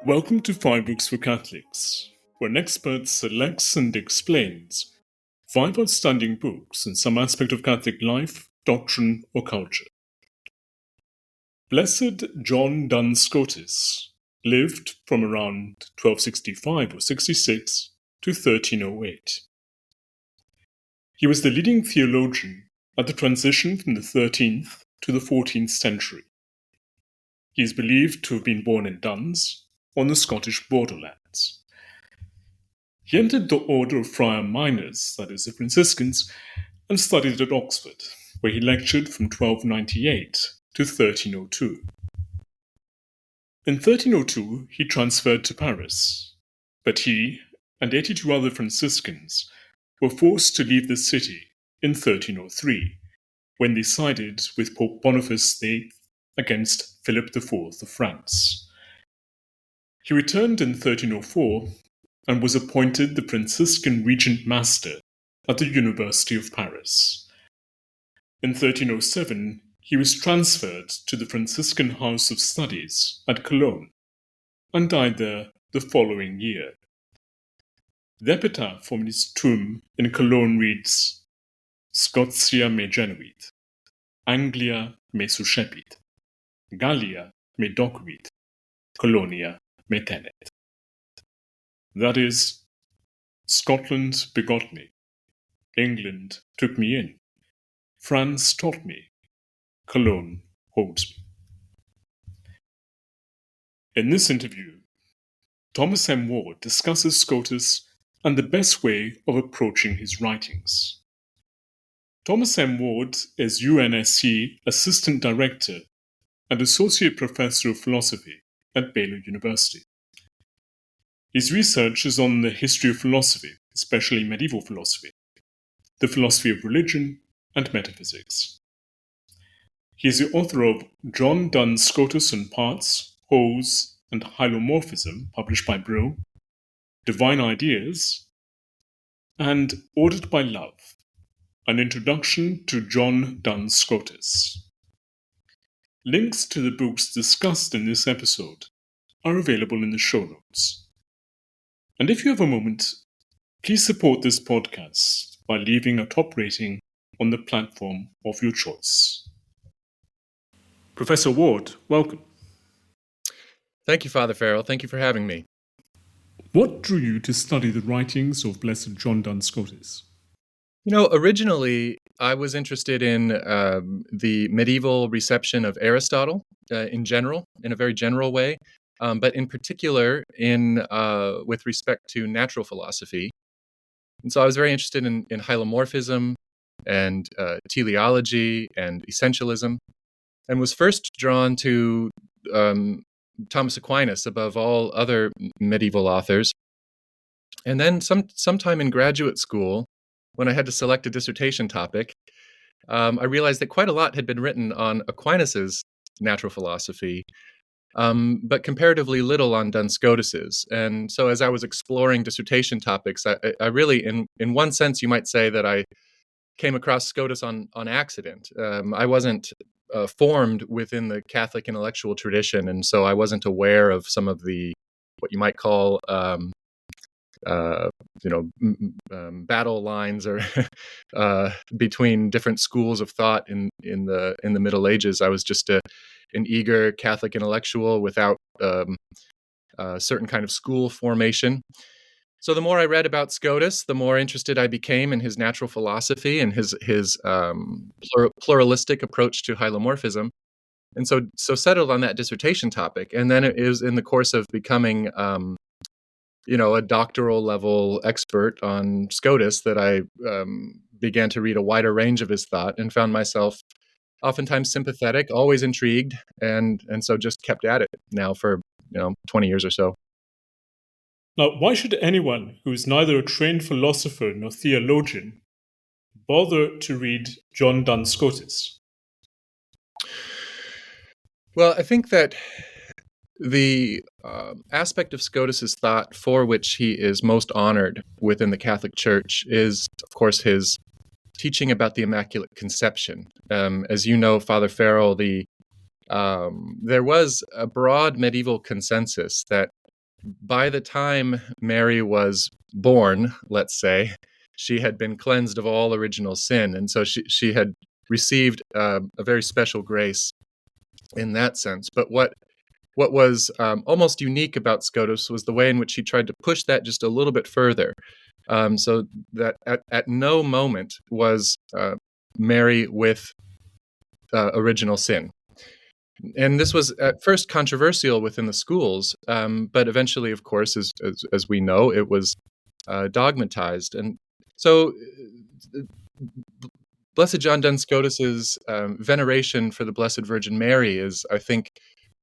Welcome to 5 Books for Catholics, where an expert selects and explains 5 outstanding books in some aspect of Catholic life, doctrine, or culture. Blessed John Duns Scotus lived from around 1265 or 66 to 1308. He was the leading theologian at the transition from the 13th to the 14th century. He is believed to have been born in Duns, on the Scottish borderlands. He entered the order of Friar Minors, that is, the Franciscans, and studied at Oxford, where he lectured from 1298 to 1302. In 1302, he transferred to Paris, but he and 82 other Franciscans were forced to leave the city in 1303, when they sided with Pope Boniface VIII against Philip IV of France. He returned in 1304 and was appointed the Franciscan Regent Master at the University of Paris. In 1307, he was transferred to the Franciscan House of Studies at Cologne and died there the following year. The epitaph on his tomb in Cologne reads, Scotia me genuit, Anglia me suscepit, Gallia me docuit, Colonia me tenet. That is, Scotland begot me, England took me in, France taught me, Cologne holds me. In this interview, Thomas M. Ward discusses Scotus and the best way of approaching his writings. Thomas M. Ward is UNSC Assistant Director and Associate Professor of Philosophy at Baylor University. His research is on the history of philosophy, especially medieval philosophy, the philosophy of religion, and metaphysics. He is the author of John Duns Scotus in Parts, Wholes, and Hylomorphism, published by Brill, Divine Ideas, and Ordered by Love, an introduction to John Duns Scotus. Links to the books discussed in this episode are available in the show notes. And if you have a moment, please support this podcast by leaving a top rating on the platform of your choice. Professor Ward, welcome. Thank you, Father Farrell. Thank you for having me. What drew you to study the writings of Blessed John Duns Scotus? Originally, I was interested in the medieval reception of Aristotle in general, in a very general way, but in particular with respect to natural philosophy. And so I was very interested in hylomorphism and teleology and essentialism, and was first drawn to Thomas Aquinas above all other medieval authors. And then sometime in graduate school, when I had to select a dissertation topic, I realized that quite a lot had been written on Aquinas's natural philosophy, but comparatively little on Duns Scotus's. And so as I was exploring dissertation topics, I really, in one sense, you might say that I came across Scotus on accident. I wasn't formed within the Catholic intellectual tradition, and so I wasn't aware of some of the, what you might call, battle lines or between different schools of thought in the Middle Ages. I was just an eager Catholic intellectual without a certain kind of school formation. So the more I read about Scotus, the more interested I became in his natural philosophy and his pluralistic approach to hylomorphism, and so settled on that dissertation topic. And then it was in the course of becoming a doctoral level expert on Scotus that I began to read a wider range of his thought and found myself oftentimes sympathetic, always intrigued, and so just kept at it now for 20 years or so. Now, why should anyone who is neither a trained philosopher nor theologian bother to read John Duns Scotus? Well, I think that the aspect of Scotus's thought for which he is most honored within the Catholic Church is, of course, his teaching about the Immaculate Conception. As you know, Father Farrell, there was a broad medieval consensus that by the time Mary was born, let's say, she had been cleansed of all original sin. And so she had received a very special grace in that sense. But what was almost unique about Scotus was the way in which he tried to push that just a little bit further. So that at no moment was Mary with original sin. And this was at first controversial within the schools, but eventually, of course, as we know, it was dogmatized. And so Blessed John Duns Scotus's veneration for the Blessed Virgin Mary is, I think,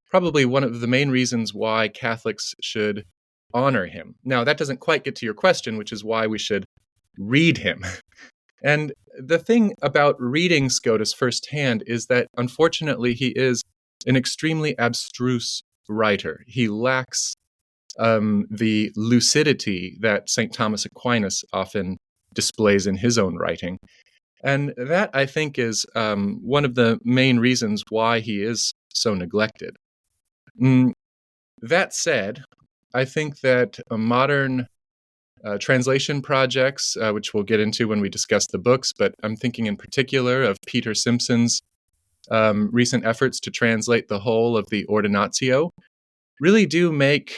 probably one of the main reasons why Catholics should honor him. Now, that doesn't quite get to your question, which is why we should read him. And the thing about reading Scotus firsthand is that, unfortunately, he is an extremely abstruse writer. He lacks the lucidity that St. Thomas Aquinas often displays in his own writing. And that, I think, is one of the main reasons why he is so neglected. That said, I think that modern translation projects, which we'll get into when we discuss the books, but I'm thinking in particular of Peter Simpson's recent efforts to translate the whole of the Ordinatio, really do make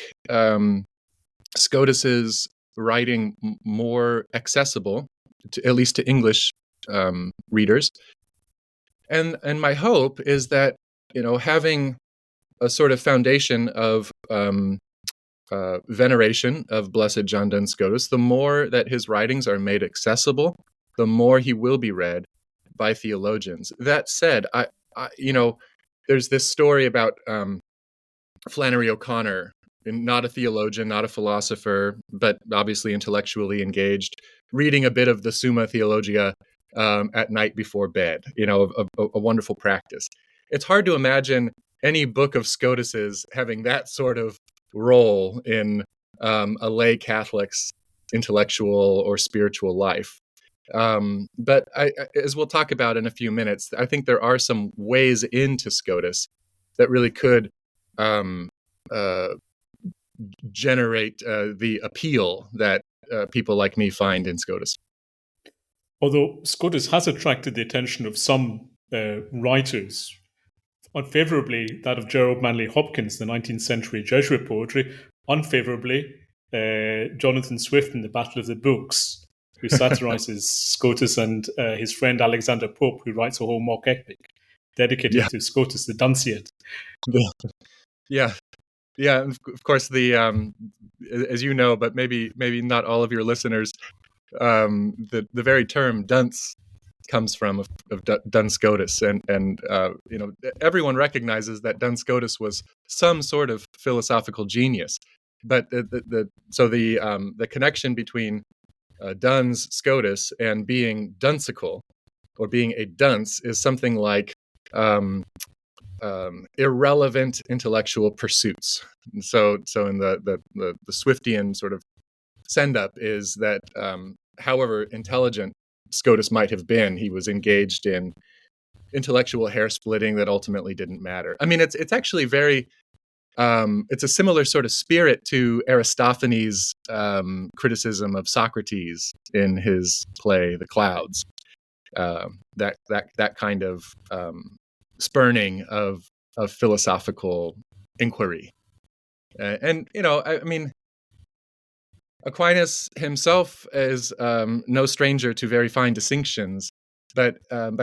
Scotus's writing more accessible, at least to English readers. And my hope is that, having a sort of foundation of veneration of Blessed John Duns Scotus, the more that his writings are made accessible, the more he will be read by theologians. That said, I there's this story about Flannery O'Connor, not a theologian, not a philosopher, but obviously intellectually engaged, reading a bit of the Summa Theologia at night before bed, a wonderful practice. It's hard to imagine any book of Scotus's having that sort of role in a lay Catholic's intellectual or spiritual life. But as we'll talk about in a few minutes, I think there are some ways into Scotus that really could generate the appeal that people like me find in Scotus. Although Scotus has attracted the attention of some writers, unfavorably that of Gerald Manley Hopkins, the 19th century Jesuit poetry, unfavorably Jonathan Swift in The Battle of the Books, who satirizes Scotus, and his friend Alexander Pope, who writes a whole mock epic dedicated to Scotus the Dunciad. Yeah. Of course, the as you know, but maybe not all of your listeners, the very term dunce comes from of Duns Scotus, and everyone recognizes that Duns Scotus was some sort of philosophical genius, but the connection between Duns Scotus and being dunsical or being a dunce is something like irrelevant intellectual pursuits. And so in the Swiftian sort of send up is that however intelligent Scotus might have been, he was engaged in intellectual hair splitting that ultimately didn't matter. I mean, it's actually very it's a similar sort of spirit to Aristophanes' criticism of Socrates in his play The Clouds. That kind of spurning of philosophical inquiry, and I mean, Aquinas himself is no stranger to very fine distinctions, but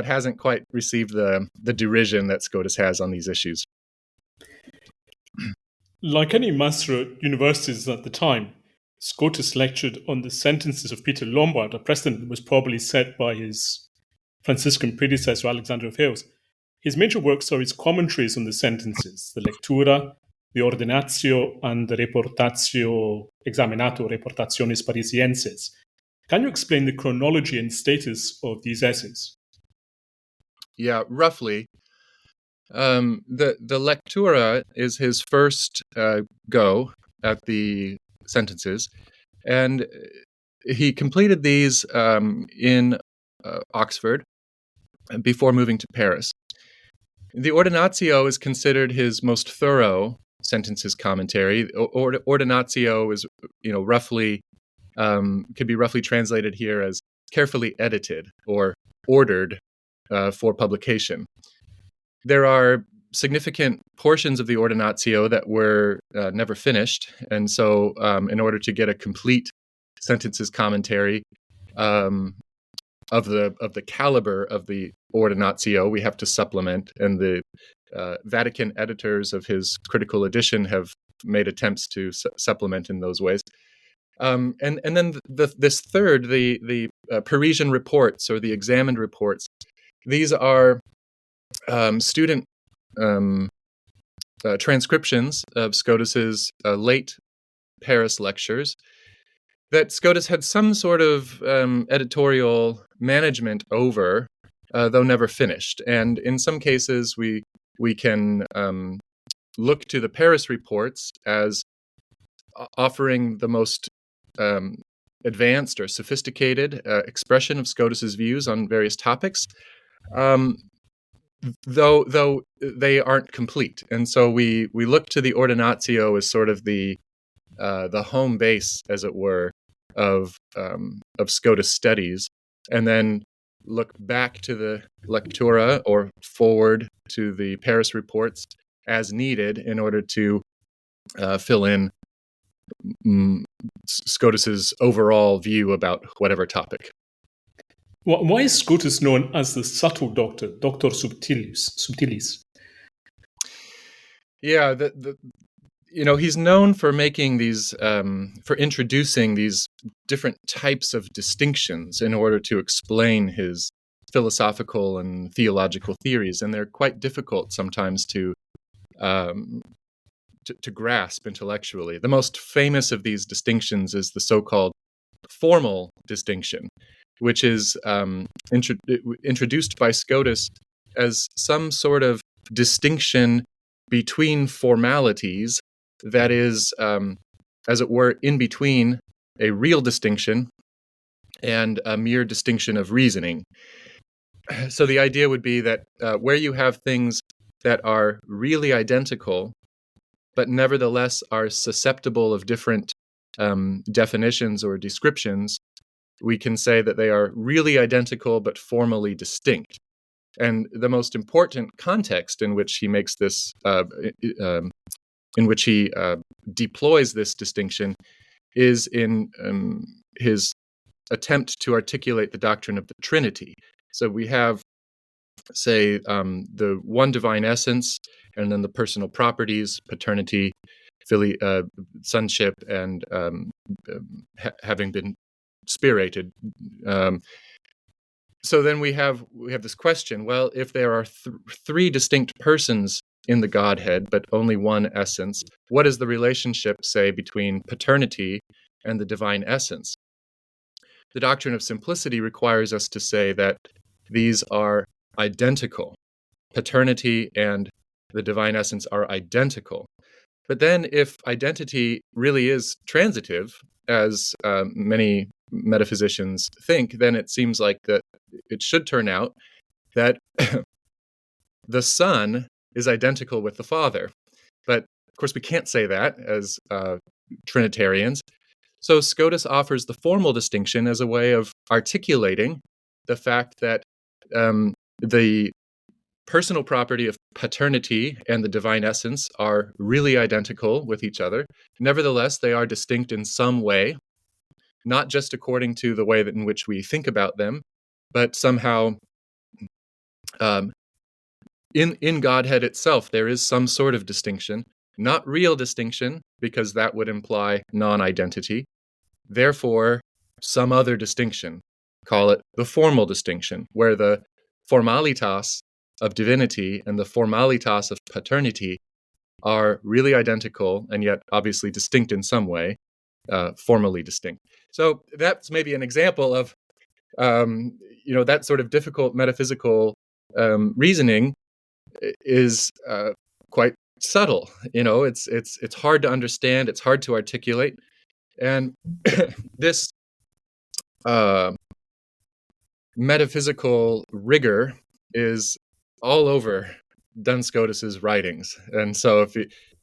hasn't quite received the derision that Scotus has on these issues. Like any master at universities at the time, Scotus lectured on the sentences of Peter Lombard, a precedent that was probably set by his Franciscan predecessor Alexander of Hales. His major works are his commentaries on the sentences, the Lectura, the Ordinatio, and the Reportatio Examinato, Reportationes Parisienses. Can you explain the chronology and status of these essays? Yeah, roughly. The Lectura is his first go at the sentences, and he completed these in Oxford before moving to Paris. The Ordinatio is considered his most thorough sentences commentary. Ordinatio is, roughly could be roughly translated here as carefully edited or ordered for publication. There are significant portions of the Ordinatio that were never finished, and so in order to get a complete sentences commentary of the caliber of the Ordinatio, we have to supplement, and the Vatican editors of his critical edition have made attempts to supplement in those ways. And then this third, the Parisian reports or the examined reports, these are student transcriptions of Scotus's late Paris lectures that Scotus had some sort of editorial management over, though never finished. And in some cases, we can look to the Paris reports as offering the most advanced or sophisticated expression of Scotus's views on various topics, though they aren't complete. And so we look to the Ordinatio as sort of the home base, as it were, of Scotus studies, and then look back to the Lectura or forward to the Paris reports as needed in order to fill in Scotus's overall view about whatever topic. Why is Scotus known as the subtle doctor, Doctor Subtilis? Yeah, he's known for making these, for introducing these different types of distinctions in order to explain his philosophical and theological theories, and they're quite difficult sometimes to grasp intellectually. The most famous of these distinctions is the so-called formal distinction, which is introduced by Scotus as some sort of distinction between formalities that is, as it were, in between a real distinction and a mere distinction of reasoning. So the idea would be that where you have things that are really identical, but nevertheless are susceptible of different definitions or descriptions, we can say that they are really identical but formally distinct. And the most important context in which he makes this, in which he deploys this distinction, is in his attempt to articulate the doctrine of the Trinity. So we have, say, the one divine essence, and then the personal properties, paternity, sonship, and having been spirated. So then we have this question: well, if there are three distinct persons in the Godhead, but only one essence, what is the relationship, say, between paternity and the divine essence? The doctrine of simplicity requires us to say that these are identical. Paternity and the divine essence are identical. But then if identity really is transitive, as many metaphysicians think, then it seems like that it should turn out that the Son is identical with the Father. But of course, we can't say that as Trinitarians. So Scotus offers the formal distinction as a way of articulating the fact that the personal property of paternity and the divine essence are really identical with each other. Nevertheless, they are distinct in some way, not just according to the way in which we think about them, but somehow in Godhead itself, there is some sort of distinction, not real distinction, because that would imply non-identity. Therefore, some other distinction, call it the formal distinction, where the formalitas of divinity and the formalitas of paternity are really identical and yet obviously distinct in some way, formally distinct. So that's maybe an example of that sort of difficult metaphysical reasoning is quite subtle. It's hard to understand. It's hard to articulate, and this metaphysical rigor is all over Duns Scotus's writings. And so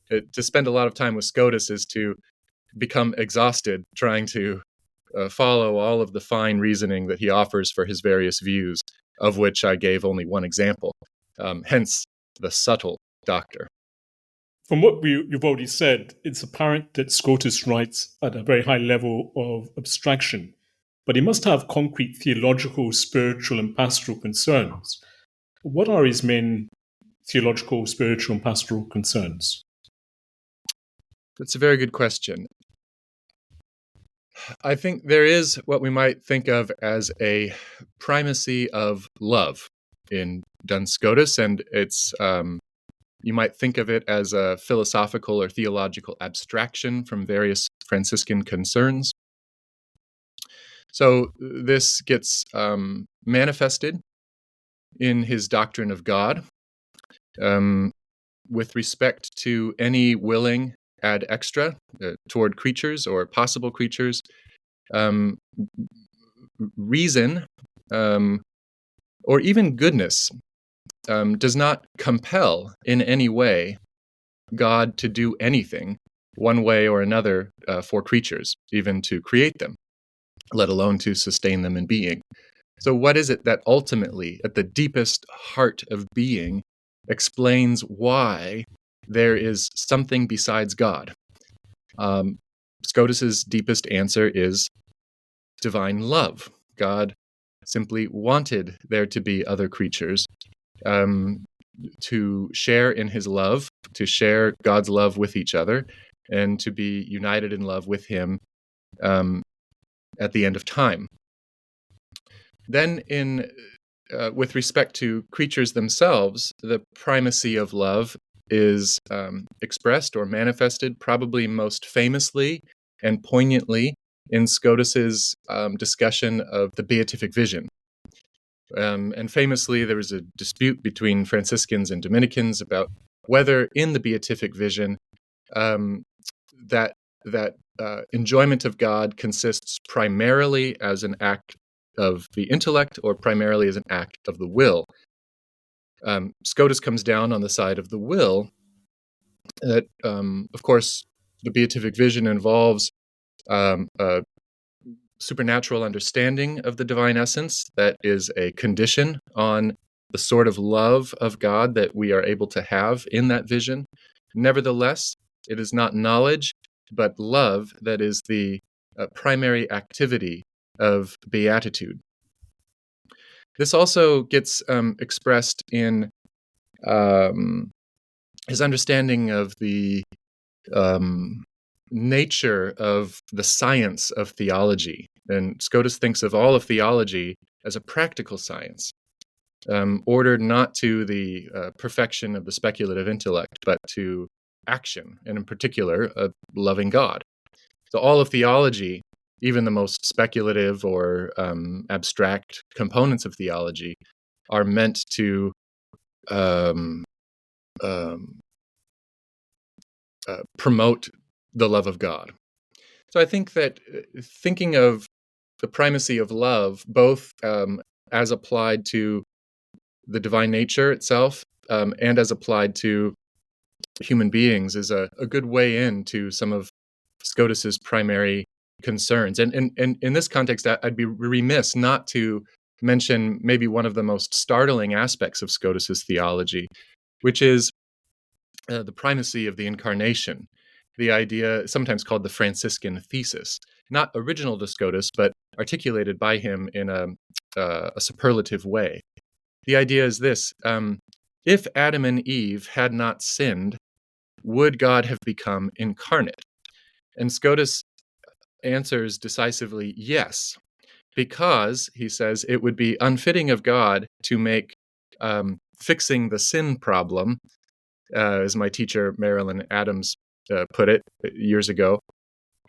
to spend a lot of time with Scotus is to become exhausted trying to follow all of the fine reasoning that he offers for his various views, of which I gave only one example. Hence, the subtle doctor. From what you've already said, it's apparent that Scotus writes at a very high level of abstraction, but he must have concrete theological, spiritual, and pastoral concerns. What are his main theological, spiritual, and pastoral concerns? That's a very good question. I think there is what we might think of as a primacy of love in Duns Scotus, and it's you might think of it as a philosophical or theological abstraction from various Franciscan concerns. So this gets manifested in his doctrine of God with respect to any willing ad extra toward creatures or possible creatures. Reason or even goodness does not compel in any way God to do anything one way or another for creatures, even to create them, let alone to sustain them in being. So what is it that ultimately, at the deepest heart of being, explains why there is something besides God? Scotus's deepest answer is divine love. God simply wanted there to be other creatures, to share in his love, to share God's love with each other, and to be united in love with him at the end of time. Then, with respect to creatures themselves, the primacy of love is expressed or manifested probably most famously and poignantly in Scotus's discussion of the beatific vision. And famously, there was a dispute between Franciscans and Dominicans about whether in the beatific vision that enjoyment of God consists primarily as an act of the intellect or primarily as an act of the will. Scotus comes down on the side of the will. That, of course, the beatific vision involves a supernatural understanding of the divine essence that is a condition on the sort of love of God that we are able to have in that vision. Nevertheless, it is not knowledge, but love that is the primary activity of beatitude. This also gets expressed in his understanding of the nature of the science of theology. And Scotus thinks of all of theology as a practical science, ordered not to the perfection of the speculative intellect, but to action, and in particular, loving God. So all of theology, even the most speculative or abstract components of theology, are meant to promote the love of God. So I think that thinking of the primacy of love, both as applied to the divine nature itself and as applied to human beings, is a good way into some of Scotus's primary concerns. And in this context, I'd be remiss not to mention maybe one of the most startling aspects of Scotus's theology, which is the primacy of the incarnation, the idea sometimes called the Franciscan thesis, not original to Scotus, but articulated by him in a superlative way. The idea is this: if Adam and Eve had not sinned, would God have become incarnate? And Scotus answers decisively yes, because, he says, it would be unfitting of God to make fixing the sin problem, as my teacher Marilyn Adams put it years ago,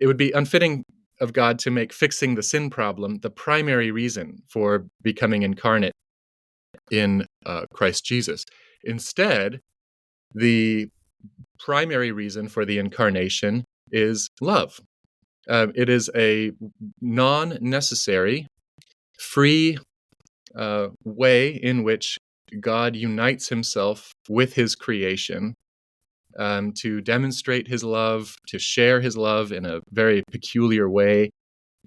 it would be unfitting of God to make fixing the sin problem the primary reason for becoming incarnate in Christ Jesus. Instead, the primary reason for the incarnation is love. It is a non-necessary, free way in which God unites himself with his creation to demonstrate his love, to share his love in a very peculiar way,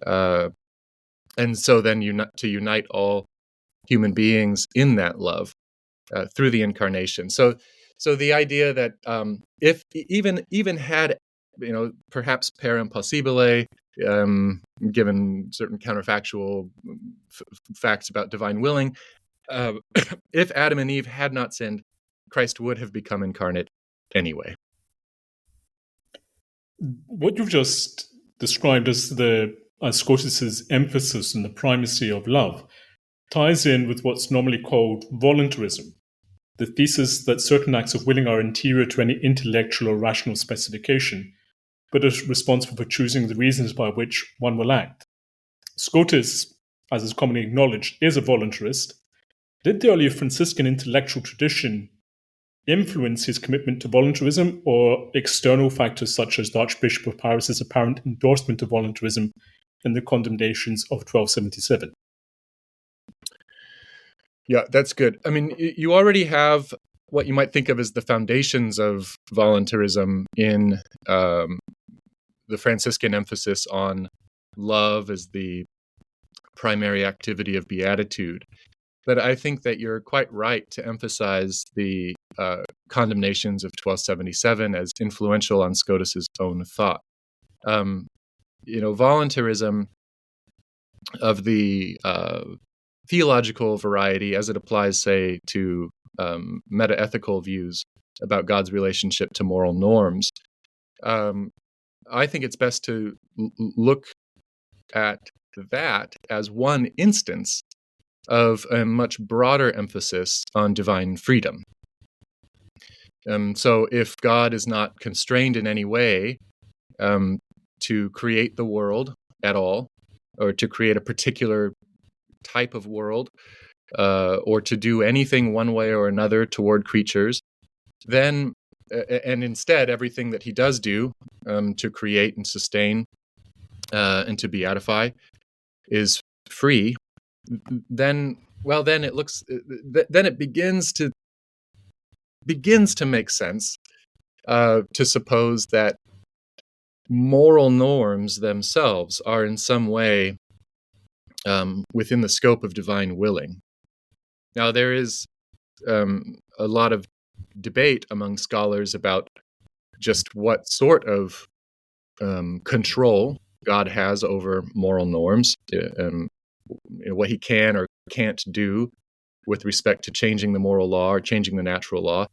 and so then to unite all human beings in that love through the incarnation. So the idea that if even had, perhaps per impossibile, given certain counterfactual facts about divine willing, if Adam and Eve had not sinned, Christ would have become incarnate anyway. What you've just described as Scotus's emphasis on the primacy of love ties in with what's normally called voluntarism, the thesis that certain acts of willing are interior to any intellectual or rational specification, but are responsible for choosing the reasons by which one will act. Scotus, as is commonly acknowledged, is a voluntarist. Did the early Franciscan intellectual tradition influence his commitment to voluntarism, or external factors such as the Archbishop of Paris's apparent endorsement of voluntarism in the condemnations of 1277? Yeah, that's good. I mean, you already have what you might think of as the foundations of voluntarism in the Franciscan emphasis on love as the primary activity of beatitude. But I think that you're quite right to emphasize the condemnations of 1277 as influential on Scotus's own thought. Voluntarism of the theological variety, as it applies, say, to metaethical views about God's relationship to moral norms, I think it's best to look at that as one instance of a much broader emphasis on divine freedom. So if God is not constrained in any way to create the world at all, or to create a particular type of world, or to do anything one way or another toward creatures, then, and instead everything that he does do to create and sustain and to beatify is free, then it begins to make sense to suppose that moral norms themselves are in some way within the scope of divine willing. Now, there is a lot of debate among scholars about just what sort of control God has over moral norms, what he can or can't do with respect to changing the moral law or changing the natural law.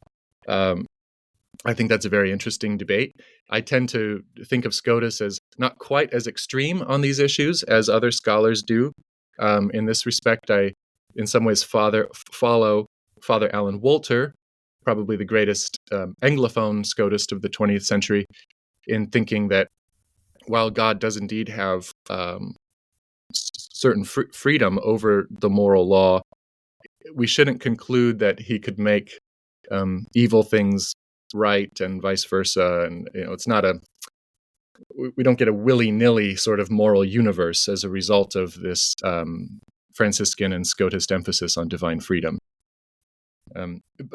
I think that's a very interesting debate. I tend to think of Scotus as not quite as extreme on these issues as other scholars do. In this respect, I, in some ways, follow Father Alan Wolter, probably the greatest Anglophone Scotist of the 20th century, in thinking that while God does indeed have certain freedom over the moral law, we shouldn't conclude that he could make evil things right and vice versa. And it's not we don't get a willy-nilly sort of moral universe as a result of this Franciscan and Scotist emphasis on divine freedom.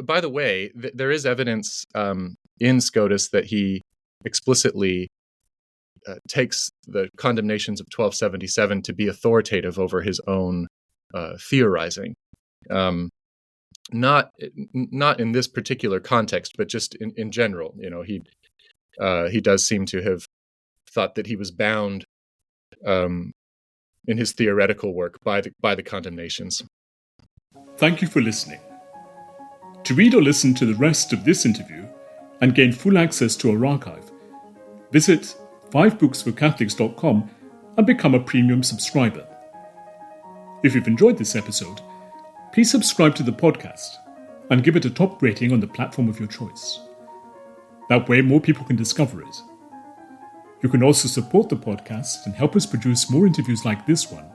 By the way, there is evidence in Scotus that he explicitly takes the condemnations of 1277 to be authoritative over his own theorizing. Not in this particular context, but just in general. He does seem to have thought that he was bound in his theoretical work by the condemnations. Thank you for listening. To read or listen to the rest of this interview and gain full access to our archive, visit 5booksforcatholics.com and become a premium subscriber. If you've enjoyed this episode, please subscribe to the podcast and give it a top rating on the platform of your choice. That way, more people can discover it. You can also support the podcast and help us produce more interviews like this one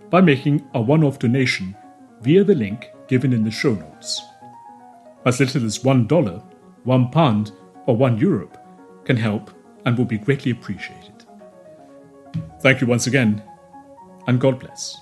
by making a one-off donation via the link given in the show notes. As little as $1, £1, or €1 can help and will be greatly appreciated. Thank you once again, and God bless.